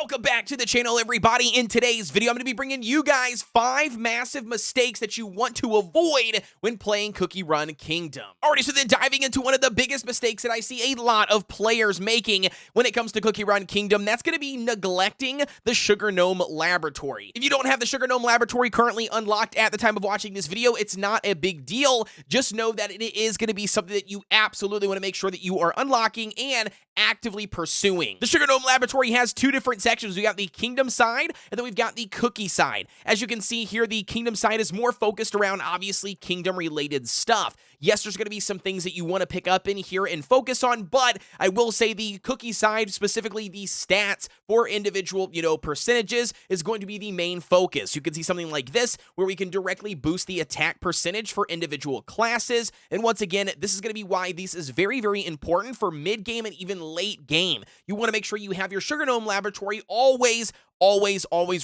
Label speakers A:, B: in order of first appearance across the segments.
A: Welcome back to the channel, everybody. In today's video, I'm going to be bringing you guys 5 massive mistakes that you want to avoid when playing Cookie Run Kingdom. Alrighty, so then diving into one of the biggest mistakes that I see a lot of players making when it comes to Cookie Run Kingdom, that's going to be neglecting the Sugar Gnome Laboratory. If you don't have the Sugar Gnome Laboratory currently unlocked at the time of watching this video, it's not a big deal. Just know that it is going to be something that you absolutely want to make sure that you are unlocking and actively pursuing. The Sugar Gnome Laboratory has 2 different sections. We got the Kingdom side, and then we've got the Cookie side. As you can see here, the Kingdom side is more focused around, obviously, Kingdom-related stuff. Yes, there's going to be some things that you want to pick up in here and focus on, but I will say the Cookie side, specifically the stats for individual, percentages, is going to be the main focus. You can see something like this, where we can directly boost the attack percentage for individual classes, and once again, this is going to be why this is very, very important for mid-game and even late game. You want to make sure you have your Sugar Gnome Laboratory always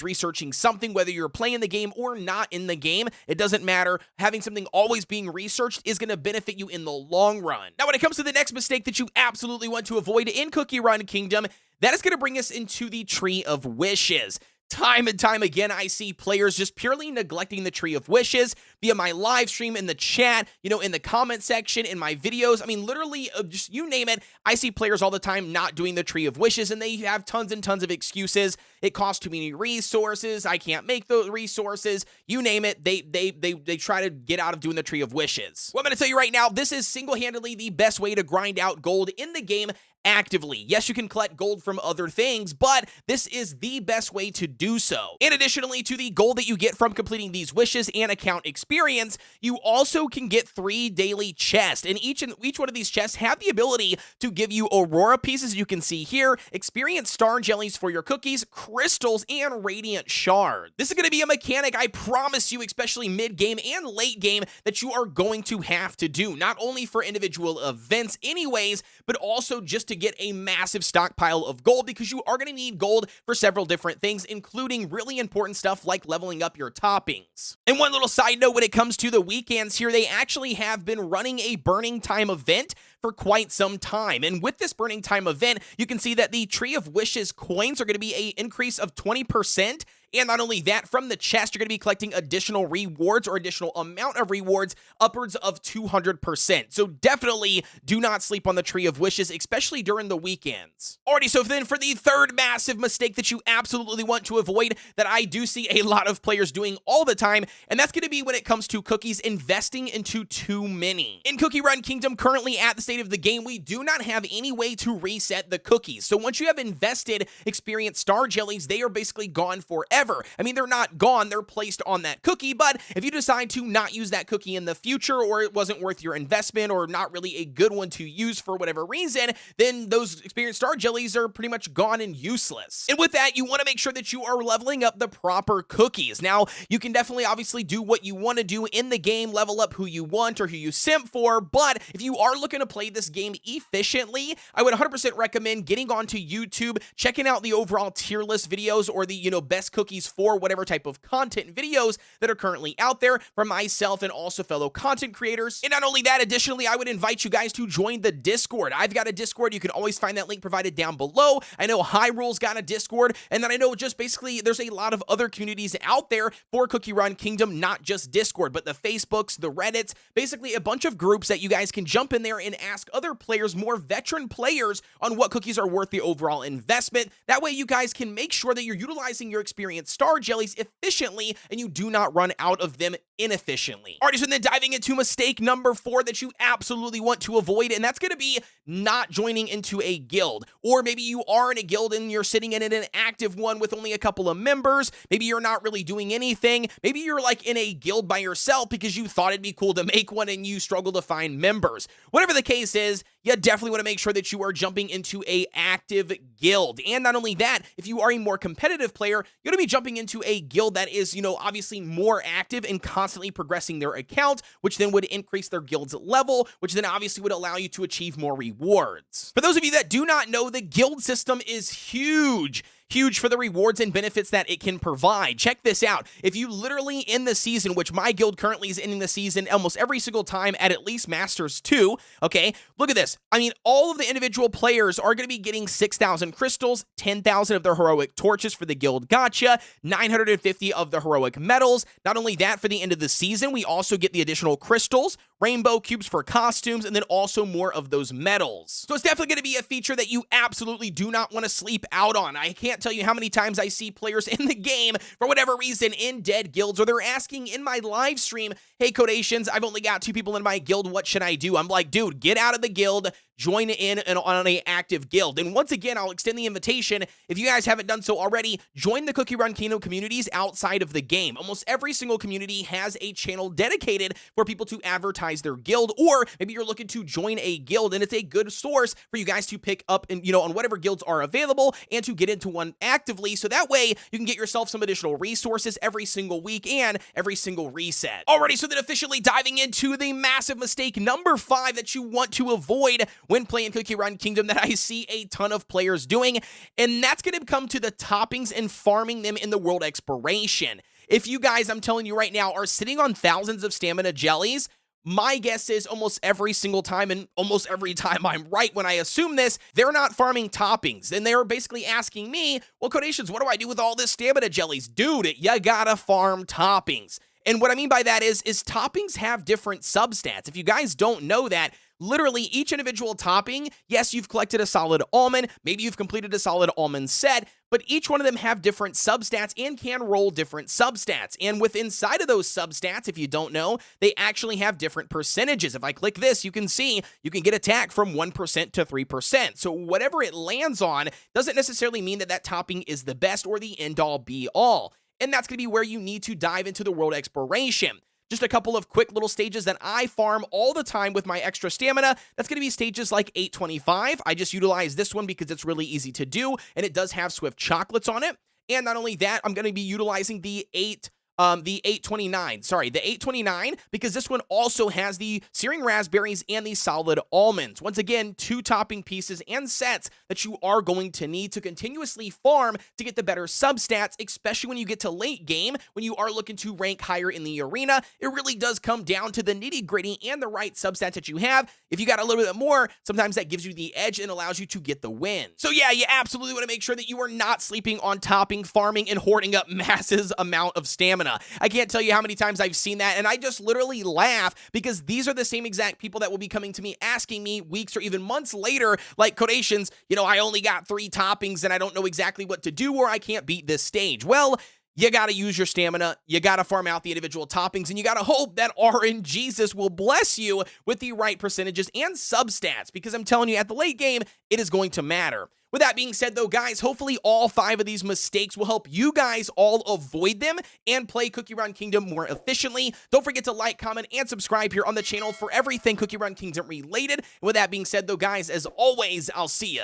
A: researching something, whether you're playing the game or not in the game. It doesn't matter. Having something always being researched is going to benefit you in the long run. Now, when it comes to the next mistake that you absolutely want to avoid in Cookie Run Kingdom, that is going to bring us into the Tree of Wishes. Time and time again, I see players just purely neglecting the Tree of Wishes via my live stream, in the chat, in the comment section, in my videos. I mean, literally, just you name it, I see players all the time not doing the Tree of Wishes, and they have tons and tons of excuses. It costs too many resources. I can't make those resources. You name it, they try to get out of doing the Tree of Wishes. Well, I'm going to tell you right now, this is single-handedly the best way to grind out gold in the game actively. Yes, you can collect gold from other things, but this is the best way to do so. And additionally to the gold that you get from completing these wishes and account experience, you also can get 3 daily chests, and each one of these chests have the ability to give you Aurora pieces, you can see here, experience star jellies for your cookies, crystals, and radiant shard. This is going to be a mechanic, I promise you, especially mid-game and late game, that you are going to have to do, not only for individual events anyways, but also just to get a massive stockpile of gold, because you are going to need gold for several different things, including really important stuff like leveling up your toppings. And one little side note, when it comes to the weekends here, they actually have been running a Burning Time event for quite some time. And with this Burning Time event, you can see that the Tree of Wishes coins are going to be an increase of 20%. And not only that, from the chest, you're going to be collecting additional rewards or additional amount of rewards upwards of 200%. So definitely do not sleep on the Tree of Wishes, especially during the weekends. Alrighty, so then for the third massive mistake that you absolutely want to avoid, that I do see a lot of players doing all the time, and that's going to be when it comes to cookies, investing into too many. In Cookie Run Kingdom, currently at the state of the game, we do not have any way to reset the cookies. So once you have invested experienced star jellies, they are basically gone forever. I mean, they're not gone, they're placed on that cookie, but if you decide to not use that cookie in the future, or it wasn't worth your investment, or not really a good one to use for whatever reason, then those experienced star jellies are pretty much gone and useless. And with that, you want to make sure that you are leveling up the proper cookies. Now, you can definitely obviously do what you want to do in the game, level up who you want or who you simp for, but if you are looking to play this game efficiently, I would 100% recommend getting onto YouTube, checking out the overall tier list videos, or the, best cookies for whatever type of content videos that are currently out there from myself and also fellow content creators. And not only that, additionally, I would invite you guys to join the Discord. I've got a Discord. You can always find that link provided down below. I know Hyrule's got a Discord, and then I know just basically there's a lot of other communities out there for Cookie Run Kingdom, not just Discord, but the Facebooks, the Reddits, basically a bunch of groups that you guys can jump in there and ask other players, more veteran players, on what cookies are worth the overall investment. That way you guys can make sure that you're utilizing your experienced star jellies efficiently and you do not run out of them inefficiently. Alright, so then diving into mistake number 4 that you absolutely want to avoid, and that's going to be not joining into a guild. Or maybe you are in a guild and you're sitting in an active one with only a couple of members. Maybe you're not really doing anything. Maybe you're like in a guild by yourself because you thought it'd be cool to make one and you struggle to find members. Whatever the case is, you definitely want to make sure that you are jumping into a active guild. And not only that, if you are a more competitive player, you're going to be jumping into a guild that is, obviously more active and constantly progressing their account, which then would increase their guild's level, which then obviously would allow you to achieve more rewards. For those of you that do not know, the guild system is huge. huge for the rewards and benefits that it can provide. Check this out. If you literally end the season, which my guild currently is ending the season almost every single time at least Masters 2, okay, look at this. I mean, all of the individual players are going to be getting 6,000 crystals, 10,000 of their heroic torches for the guild gotcha, 950 of the heroic medals. Not only that, for the end of the season, we also get the additional crystals, rainbow cubes for costumes, and then also more of those medals. So it's definitely going to be a feature that you absolutely do not want to sleep out on. I can't tell you how many times I see players in the game, for whatever reason, in dead guilds, or they're asking in my live stream, hey, Kodeations, I've only got 2 people in my guild, what should I do? I'm like, dude, get out of the guild, join in on an active guild. And once again, I'll extend the invitation. If you guys haven't done so already, join the Cookie Run Kingdom communities outside of the game. Almost every single community has a channel dedicated for people to advertise their guild, or maybe you're looking to join a guild, and it's a good source for you guys to pick up and, on whatever guilds are available and to get into one actively. So that way you can get yourself some additional resources every single week and every single reset. Alrighty, so then officially diving into the massive mistake number 5 that you want to avoid when playing Cookie Run Kingdom that I see a ton of players doing, and that's going to come to the toppings and farming them in the world exploration. If you guys, I'm telling you right now, are sitting on thousands of stamina jellies, my guess is almost every single time, and almost every time I'm right when I assume this, they're not farming toppings. And they're basically asking me, well, Kodeations, what do I do with all this stamina jellies? Dude, you gotta farm toppings. And what I mean by that is toppings have different substats. If you guys don't know that, literally each individual topping, yes, you've collected a solid almond, maybe you've completed a solid almond set, but each one of them have different substats and can roll different substats. And within inside of those substats, if you don't know, they actually have different percentages. If I click this, you can see you can get attack from 1% to 3%. So whatever it lands on doesn't necessarily mean that that topping is the best or the end-all be-all. And that's going to be where you need to dive into the world exploration. Just a couple of quick little stages that I farm all the time with my extra stamina. That's going to be stages like 825. I just utilize this one because it's really easy to do, and it does have Swift chocolates on it. And not only that, I'm going to be utilizing the 829, because this one also has the searing raspberries and the solid almonds. Once again, 2 topping pieces and sets that you are going to need to continuously farm to get the better substats, especially when you get to late game, when you are looking to rank higher in the arena. It really does come down to the nitty-gritty and the right substats that you have. If you got a little bit more, sometimes that gives you the edge and allows you to get the win. So yeah, you absolutely want to make sure that you are not sleeping on topping, farming, and hoarding up massive amount of stamina. I can't tell you how many times I've seen that, and I just literally laugh because these are the same exact people that will be coming to me asking me weeks or even months later, like, Kodeations, I only got 3 toppings and I don't know exactly what to do, or I can't beat this stage. Well, you got to use your stamina, you got to farm out the individual toppings, and you got to hope that RNGesus will bless you with the right percentages and substats, because I'm telling you, at the late game, it is going to matter. With that being said, though, guys, hopefully all 5 of these mistakes will help you guys all avoid them and play Cookie Run Kingdom more efficiently. Don't forget to like, comment, and subscribe here on the channel for everything Cookie Run Kingdom related. And with that being said, though, guys, as always, I'll see you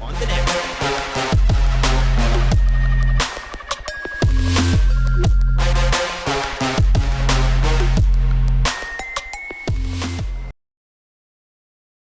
A: on the next one.